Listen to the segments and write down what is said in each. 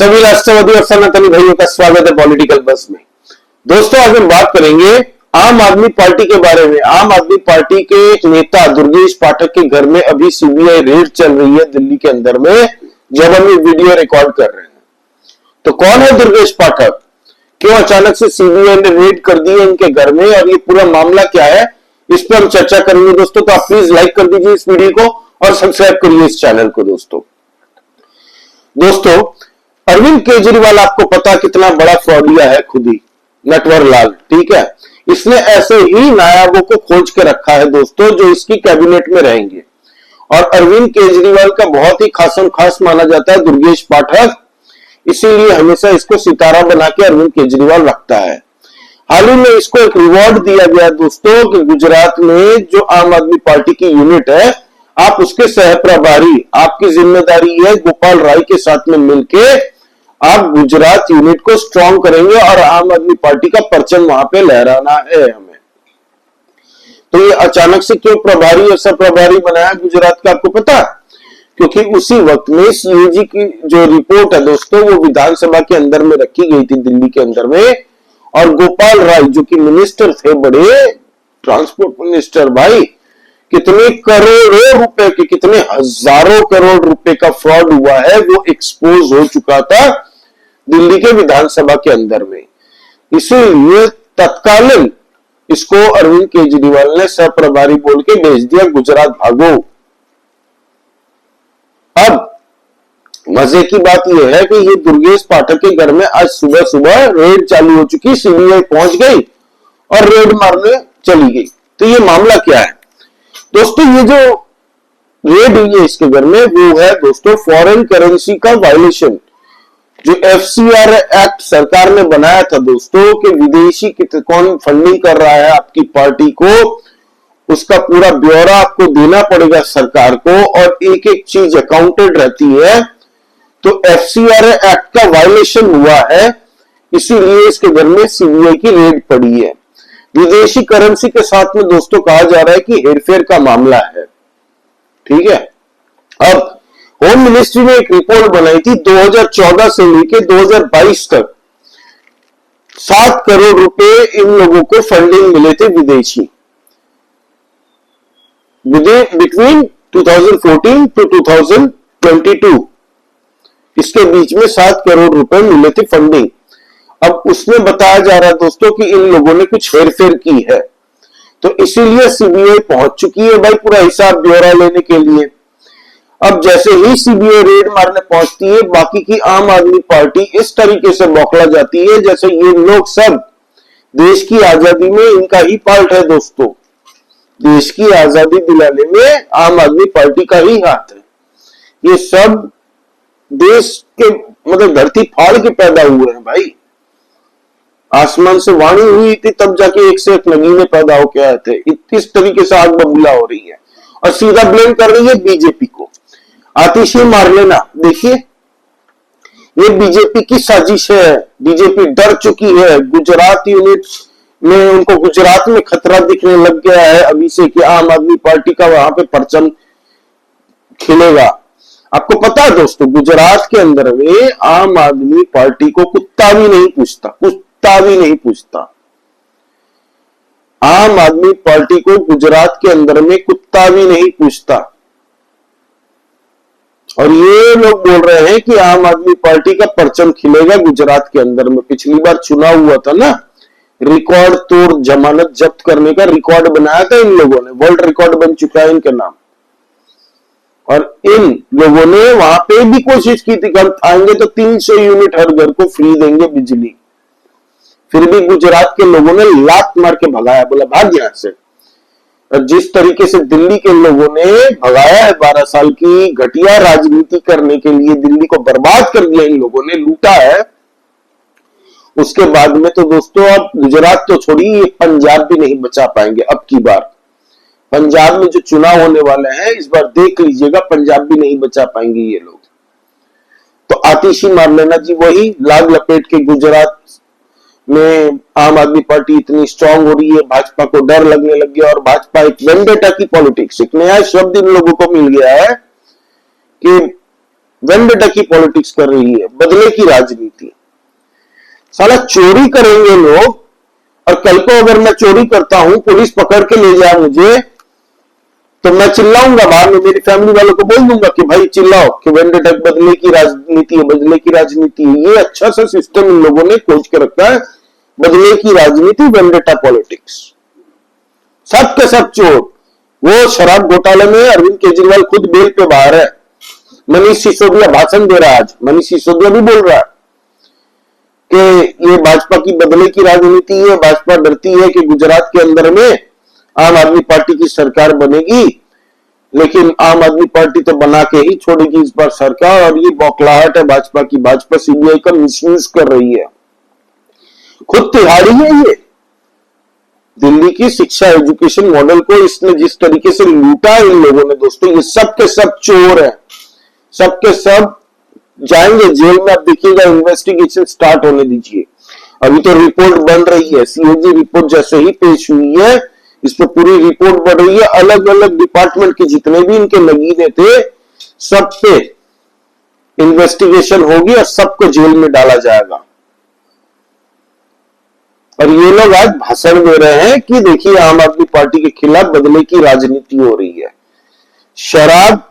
सभी राष्ट्रवादी और सनातनी भाइयों का स्वागत है पॉलिटिकल बस में। दोस्तों, आज हम बात करेंगे आम आदमी पार्टी के बारे में। आम आदमी पार्टी के एक नेता दुर्गेश पाठक के घर में अभी सीबीआई रेड चल रही है दिल्ली के अंदर में, जब हम ये वीडियो रिकॉर्ड कर रहे हैं। तो कौन है दुर्गेश पाठक, क्यों अचानक से सीबीआई ने रेड कर दी है इनके घर में, और ये पूरा मामला क्या है, इस पर हम चर्चा करेंगे दोस्तों। तो आप प्लीज लाइक कर दीजिए इस वीडियो को और सब्सक्राइब करिए इस चैनल को। दोस्तों, अरविंद केजरीवाल आपको पता कितना बड़ा फ्रॉडिया है, खुद ही नटवर लाल, ठीक है। इसने ऐसे ही नायाबों को खोज के रखा है दोस्तों, जो इसकी कैबिनेट में रहेंगे। और अरविंद केजरीवाल का बहुत ही खासम खास माना जाता है दुर्गेश पाठक, इसीलिए हमेशा इसको सितारा बना के अरविंद केजरीवाल रखता है। हाल ही में इसको एक रिवॉर्ड दिया गया दोस्तों कि गुजरात में जो आम आदमी पार्टी की यूनिट है, आप उसके सह प्रभारी, आपकी जिम्मेदारी है गोपाल राय के साथ में मिलके आप गुजरात यूनिट को स्ट्रॉन्ग करेंगे और आम आदमी पार्टी का परचम वहां पे लहराना है हमें। तो ये अचानक से क्यों प्रभारी और सह प्रभारी बनाया गुजरात का, आपको पता? क्योंकि उसी वक्त में सीएजी की जो रिपोर्ट है दोस्तों, वो विधानसभा के अंदर में रखी गई थी दिल्ली के अंदर में, और गोपाल राय जो कि मिनिस्टर थे, बड़े ट्रांसपोर्ट मिनिस्टर, भाई कितने करोड़ों रुपए के, कितने हजारों करोड़ रुपए का फ्रॉड हुआ है, वो एक्सपोज हो चुका था दिल्ली के विधानसभा के अंदर में। इसीलिए तत्कालीन इसको अरविंद केजरीवाल ने सह प्रभारी बोल के भेज दिया, गुजरात भागो। अब मजे की बात यह है कि ये दुर्गेश पाठक के घर में आज सुबह सुबह रेड चालू हो चुकी, सीबीआई पहुंच गई और रेड मारने चली गई। तो ये मामला क्या है दोस्तों? ये जो रेड हुई है इसके घर में, वो है दोस्तों फॉरेन करेंसी का वायलेशन। जो एफसीआर एक्ट सरकार ने बनाया था दोस्तों कि विदेशी कौन फंडिंग कर रहा है आपकी पार्टी को, उसका पूरा ब्यौरा आपको देना पड़ेगा सरकार को, और एक एक चीज अकाउंटेड रहती है। तो एफसीआर एक्ट का वायलेशन हुआ है, इसीलिए इसके घर में सीबीआई की रेड पड़ी है। विदेशी करेंसी के साथ में दोस्तों कहा जा रहा है कि हेरफेर का मामला है, ठीक है। अब होम मिनिस्ट्री ने एक रिपोर्ट बनाई थी 2014 से लेकर 2022 तक 7 करोड़ रुपए इन लोगों को फंडिंग मिले थे विदेशी, बिटवीन 2014 टू 2022, इसके बीच में 7 करोड़ रुपए मिले थे फंडिंग। अब उसमें बताया जा रहा है दोस्तों कि इन लोगों ने कुछ हेरफेर की है, तो इसीलिए सीबीआई पहुंच चुकी है भाई पूरा हिसाब ब्यौरा लेने के लिए। अब जैसे ही सीबीआई रेड मारने पहुंचती है, बाकी की आम आदमी पार्टी इस तरीके से बौखला जाती है जैसे ये लोग सब देश की आजादी में इनका ही पार्ट है दोस्तों। देश की आजादी दिलाने में आम आदमी पार्टी का ही हाथ है। ये सब देश के मतलब धरती फाड़ के पैदा हुए हैं भाई, आसमान से वाणी हुई थी तब जाके एक से एक नगीने पैदा होके आए थे। इस तरीके से आग बबूला हो रही है और सीधा ब्लेम कर रही है बीजेपी को। आतिशी मार लेना, देखिए ये बीजेपी की साजिश है। बीजेपी डर चुकी है, गुजरात यूनिट में उनको गुजरात में खतरा दिखने लग गया है अभी से कि आम आदमी पार्टी का वहां पे परचम खिलेगा। आपको पता है दोस्तों, गुजरात के अंदर में आम आदमी पार्टी को कुत्ता भी नहीं पूछता, कुत्ता भी नहीं पूछता। आम आदमी पार्टी को गुजरात के अंदर में कुत्ता भी नहीं पूछता। और ये लोग बोल रहे हैं कि आम आदमी पार्टी का परचम खिलेगा गुजरात के अंदर में। पिछली बार चुनाव हुआ था ना, रिकॉर्ड तोड़ जमानत जब्त करने का रिकॉर्ड बनाया था इन लोगों ने, वर्ल्ड रिकॉर्ड बन चुका है इनके नाम। और इन लोगों ने वहां पे भी कोशिश की थी कि हम आएंगे तो 300 यूनिट हर घर को फ्री देंगे बिजली, फिर भी गुजरात के लोगों ने लात मार के भगाया, बोला भाग यहां से। और जिस तरीके से दिल्ली के लोगों ने भगाया है 12 साल की घटिया राजनीति करने के लिए, दिल्ली को बर्बाद कर दिया इन लोगों ने, लूटा है, उसके बाद में तो दोस्तों अब गुजरात तो छोड़िए, पंजाब भी नहीं बचा पाएंगे अब की बार। पंजाब में जो चुनाव होने वाले हैं इस बार देख लीजिएगा, पंजाब भी नहीं बचा पाएंगे ये लोग। तो आतिशी मार लेना जी, वही लाग लपेट के गुजरात में आम आदमी पार्टी इतनी स्ट्रांग हो रही है, भाजपा को डर लगने लग गया। और भाजपा एक वेंडेटा की पॉलिटिक्स, एक नया शब्द इन लोगों को मिल गया है कि वेंडेटा की पॉलिटिक्स कर रही है, बदले की राजनीति। साला चोरी करेंगे लोग, और कल को अगर मैं चोरी करता हूं, पुलिस पकड़ के ले जाए मुझे, तो मैं चिल्लाऊंगा बाहर में, मेरी फैमिली वालों को बोल दूंगा कि भाई चिल्लाओ कि वेंडेटा बदले की राजनीति है, बदले की राजनीति है। ये अच्छा सा सिस्टम इन लोगों ने खोज के रखा है, बदले की राजनीति, वेंडेटा पॉलिटिक्स। सब के सब चोर। वो शराब घोटाले में अरविंद केजरीवाल खुद बेल पे बाहर है। मनीष सिसोदिया भाषण दे रहा है आज, मनीष सिसोदिया भी बोल रहा है कि ये भाजपा की बदले की राजनीति है। भाजपा डरती है कि गुजरात के अंदर में आम आदमी पार्टी की सरकार बनेगी, लेकिन आम आदमी पार्टी तो बना के ही छोड़ेगी इस बार सरकार, और ये बौखलाहट है भाजपा की। भाजपा सीबीआई का मिसयूज कर रही है, खुद तिहाड़ी है ये। दिल्ली की शिक्षा एजुकेशन मॉडल को इसने जिस तरीके से लूटा है इन लोगों ने दोस्तों, ये सब के सब चोर है, सब के सब जाएंगे जेल में। आप देखिएगा, इन्वेस्टिगेशन स्टार्ट होने दीजिए। अभी तो रिपोर्ट बन रही है, सीएजी रिपोर्ट जैसे ही पेश हुई है, इस पर पूरी रिपोर्ट बढ़ रही है। अलग अलग डिपार्टमेंट के जितने भी इनके नगीने थे, सब पे इन्वेस्टिगेशन होगी और सबको जेल में डाला जाएगा। और ये लोग आज भाषण दे रहे हैं कि देखिए आम आदमी पार्टी के खिलाफ बदले की राजनीति हो रही है। शराब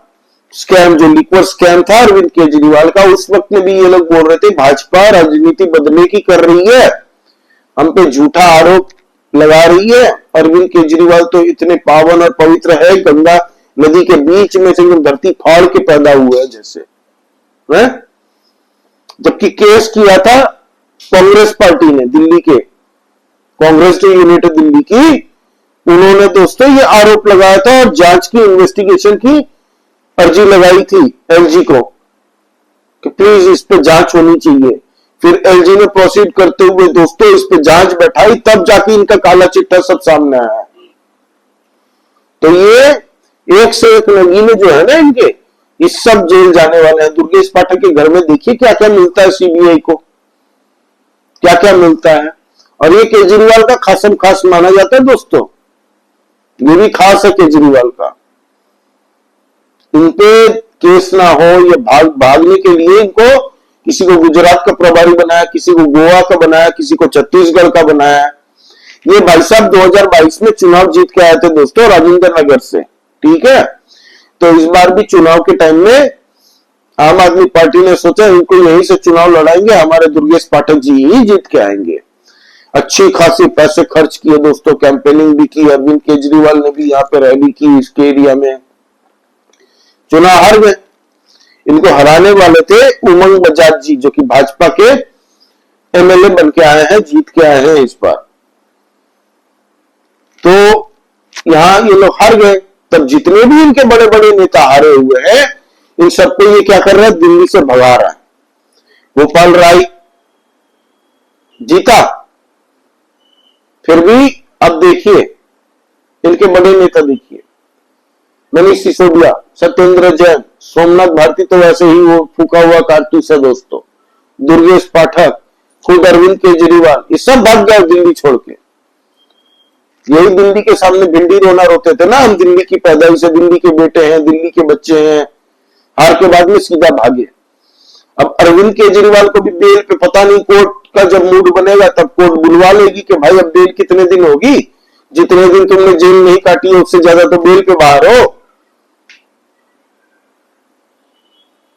स्कैम, जो लिक्वर स्कैम था अरविंद केजरीवाल का, उस वक्त में भी ये लोग बोल रहे थे भाजपा राजनीति बदले की कर रही है, हम पे झूठा आरोप लगा रही है। अरविंद केजरीवाल तो इतने पावन और पवित्र है, गंगा नदी के बीच में से धरती फाड़ के पैदा हुआ है जैसे है। जबकि केस किया था कांग्रेस पार्टी ने, दिल्ली के कांग्रेस जो यूनिट है दिल्ली की, उन्होंने दोस्तों ये आरोप लगाया था और जांच की, इन्वेस्टिगेशन की अर्जी लगाई थी एलजी को कि प्लीज इस पे जांच होनी चाहिए। फिर एलजी ने प्रोसीड करते हुए दोस्तों इस पे जांच बैठाई, तब जाके इनका काला चिट्ठा सब सामने आया। तो ये एक से एक नगीने जो है ना इनके, इस सब जेल जाने वाले हैं। दुर्गेश पाठक के घर में देखिए क्या क्या मिलता है सीबीआई को, क्या क्या मिलता है। और ये केजरीवाल का खासम खास माना जाता है दोस्तों, ये भी खास है केजरीवाल का। इन पे केस ना हो, ये भागने के लिए इनको किसी को गुजरात का प्रभारी बनाया, किसी को गोवा का बनाया, किसी को छत्तीसगढ़ का बनाया। ये भाई साहब 2022 में चुनाव जीत के आए थे दोस्तों राजेंद्र नगर से, ठीक है। तो इस बार भी चुनाव के टाइम में आम आदमी पार्टी ने सोचा इनको यहीं से चुनाव लड़ाएंगे, हमारे दुर्गेश पाठक जी ही जीत के आएंगे। अच्छी खासी पैसे खर्च किए दोस्तों, कैंपेनिंग भी की, अरविंद केजरीवाल ने भी यहाँ पे रैली की इसके एरिया में। चुनाव हार गए। इनको हराने वाले थे उमंग बजाज जी, जो कि भाजपा के एमएलए बन के आए हैं, जीत के आए हैं इस बार। तो यहां ये लोग हार गए। तब जितने भी इनके बड़े बड़े नेता हारे हुए हैं, इन सबको ये क्या कर रहा है, दिल्ली से भगा रहा है। गोपाल राय जीता, फिर भी अब देखिए इनके बड़े नेता देखिए, मनीष सिसोदिया, सत्येंद्र जैन, सोमनाथ भारती तो वैसे ही वो फूका हुआ कारतूस है दोस्तों, दुर्गेश पाठक, खुद अरविंद केजरीवाल, ये सब भाग गए दिल्ली छोड़ के। यही दिल्ली के सामने भिंडी रोना रोते थे ना, हम दिल्ली की पैदाइश है, दिल्ली के बेटे हैं, दिल्ली के बच्चे हैं। हार के बाद में सीधा भागे। अब अरविंद केजरीवाल को भी बेल पे, पता नहीं कोर्ट का जब मूड बनेगा तब कोर्ट बुलवा लेगी कि भाई अब बेल कितने दिन होगी, जितने दिन तुमने जेल नहीं काटी है उससे ज्यादा तो बेल पे बाहर हो।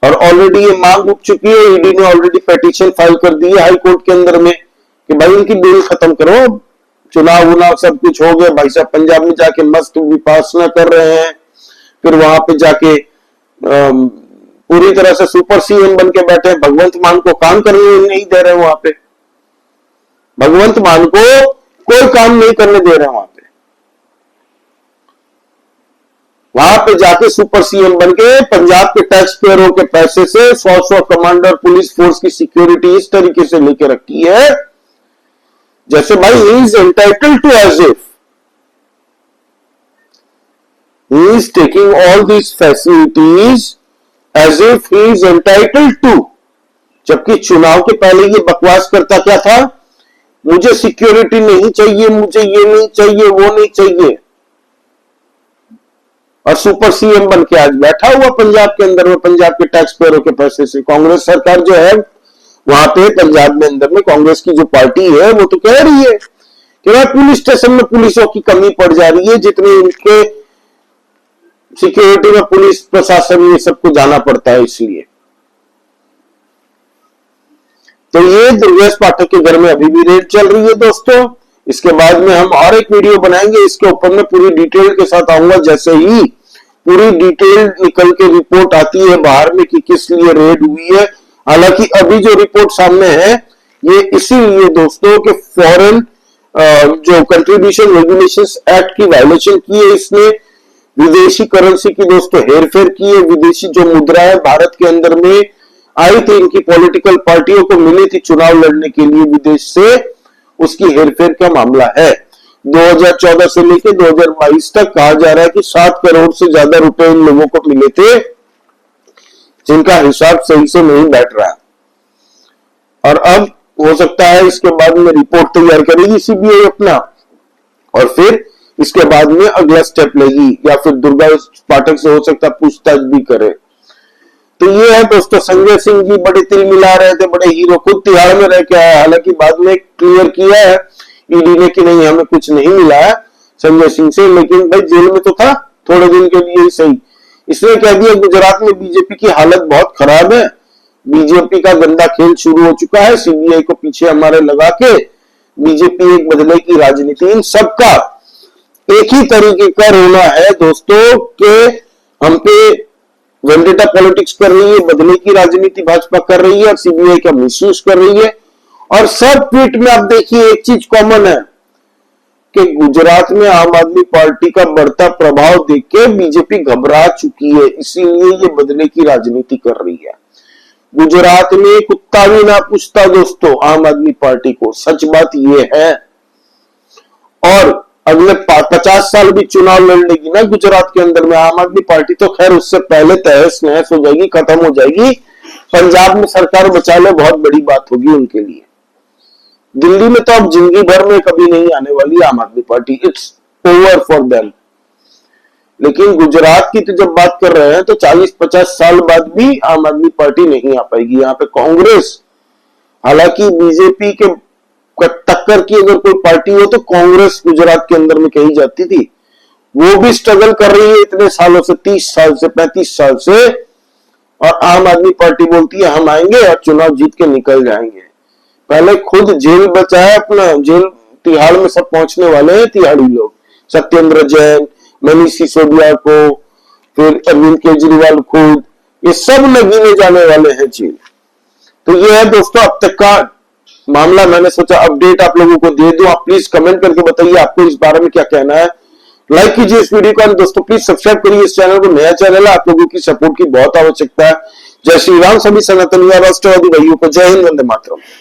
और ऑलरेडी ये मांग उठ चुकी है, ईडी ने ऑलरेडी पिटीशन फाइल कर दी है हाई कोर्ट के अंदर में कि भाई इनकी बेल खत्म करो। चुनाव वुनाव सब कुछ हो गया, भाई साहब पंजाब में जाके मस्त विपासना कर रहे हैं, फिर वहां पे जाके पूरी तरह से सुपर सीएम बन के बैठे। भगवंत मान को काम करने नहीं दे रहे वहां पे, भगवंत मान को कोई काम नहीं करने दे रहे वहां पे। वहां पे जाके सुपर सीएम बन के पंजाब के टैक्स पेयरों के पैसे से 100 कमांडर पुलिस फोर्स की सिक्योरिटी इस तरीके से लेके रखी है जैसे भाई he is entitled to, as if he is taking all these facilities as if he is entitled to. जबकि चुनाव के पहले ये बकवास करता क्या था, मुझे सिक्योरिटी नहीं चाहिए, मुझे ये नहीं चाहिए, वो नहीं चाहिए। और सुपर सीएम बन के आज बैठा हुआ पंजाब के अंदर में, पंजाब के टैक्स पेयरों के पैसे से। कांग्रेस सरकार जो है वहां पे पंजाब में अंदर में कांग्रेस की जो पार्टी है वो तो कह रही है कि भाई पुलिस स्टेशन में पुलिसों की कमी पड़ जा रही है, जितने इनके सिक्योरिटी में पुलिस प्रशासन ये सबको जाना पड़ता है इसलिए। तो ये दुर्गेश पाठक के घर में अभी भी रेड चल रही है दोस्तों। इसके बाद में हम और एक वीडियो बनाएंगे, इसके ऊपर में पूरी डिटेल के साथ आऊंगा। जैसे ही पूरी डिटेल निकल के रिपोर्ट आती है बाहर में कि किस लिए रेड हुई है, हालांकि अभी जो रिपोर्ट सामने है ये इसीलिए दोस्तों कि फॉरेन जो कंट्रीब्यूशन रेगुलेशंस एक्ट की वायलेशन की है इसने, विदेशी करेंसी की दोस्तों हेरफेर की है, विदेशी जो मुद्रा है भारत के अंदर में आई थी, इनकी पॉलिटिकल पार्टियों को मिली थी चुनाव लड़ने के लिए विदेश से, उसकी हेरफेर का मामला है। 2014 से लेकर 2022 तक कहा जा रहा है कि 7 करोड़ से ज्यादा रुपए इन लोगों को मिले थे, जिनका हिसाब सही से नहीं बैठ रहा। और अब हो सकता है इसके बाद में रिपोर्ट तैयार करेगी सीबीआई अपना, और फिर इसके बाद में अगला स्टेप लेगी, या फिर दुर्गेश पाठक से हो सकता है पूछताछ भी करे। तो ये है दोस्तों, संजय सिंह जी बड़े तिल मिला रहे थे, बड़े हीरो, खुद तिहाड़ में रह के आया, हालांकि बाद में क्लियर किया है ईडी ने कि नहीं हमें कुछ नहीं मिला है संजय सिंह से, लेकिन भाई जेल में तो था थोड़े दिन के लिए ही सही। इसने कह दिया गुजरात में बीजेपी की हालत बहुत खराब है, बीजेपी का गंदा खेल शुरू हो चुका है, सीबीआई को पीछे हमारे लगा के बीजेपी एक बदले की राजनीति, इन सबका एक ही तरीके का रोना है दोस्तों के हम पे वेंडेटा पॉलिटिक्स कर रही है, बदले की राजनीति भाजपा कर रही है और सीबीआई का मिसयूज कर रही है। और सब ट्वीट में आप देखिए एक चीज कॉमन है कि गुजरात में आम आदमी पार्टी का बढ़ता प्रभाव देख के बीजेपी घबरा चुकी है, इसीलिए ये बदले की राजनीति कर रही है। गुजरात में कुत्ता भी ना पूछता दोस्तों आम आदमी पार्टी को, सच बात ये है। और अगले 50 साल भी चुनाव लड़ लेगी ना गुजरात के अंदर में आम आदमी पार्टी, तो खैर उससे पहले तहस नहस हो जाएगी, खत्म हो जाएगी। पंजाब में सरकार बचा ले बहुत बड़ी बात होगी उनके लिए। दिल्ली में तो अब जिंदगी भर में कभी नहीं आने वाली आम आदमी party, it's over for them. लेकिन गुजरात की तो जब बात कर रहे हैं तो 40-50 साल बाद भी आम आदमी पार्टी नहीं आ पाएगी। यहाँ पे कांग्रेस, हालांकि बीजेपी के टक्कर की अगर कोई पार्टी हो तो कांग्रेस गुजरात के अंदर में कही जाती थी, वो भी स्ट्रगल कर रही है इतने सालों से, 30 साल से 35 साल से, और आम आदमी पार्टी बोलती है हम आएंगे और चुनाव जीत के निकल जाएंगे। पहले खुद जेल बचाया अपना, जेल तिहाड़ में सब पहुंचने वाले हैं तिहाड़ी लोग, सत्येंद्र जैन, मनीष सिसोदिया को, फिर अरविंद केजरीवाल खुद, ये सब गिने जाने वाले हैं जेल। तो ये है दोस्तों अब तक का मामला, मैंने सोचा अपडेट आप लोगों को दे दूं। आप प्लीज कमेंट करके बताइए आपको इस बारे में क्या कहना है। लाइक कीजिए इस वीडियो को, दोस्तों प्लीज सब्सक्राइब करिए इस चैनल को, नया चैनल है, आप लोगों की सपोर्ट की बहुत आवश्यकता है। जय श्री राम, सभी सनातनी राष्ट्रवादी भाइयों को जय हिंद, वंदे मातरम।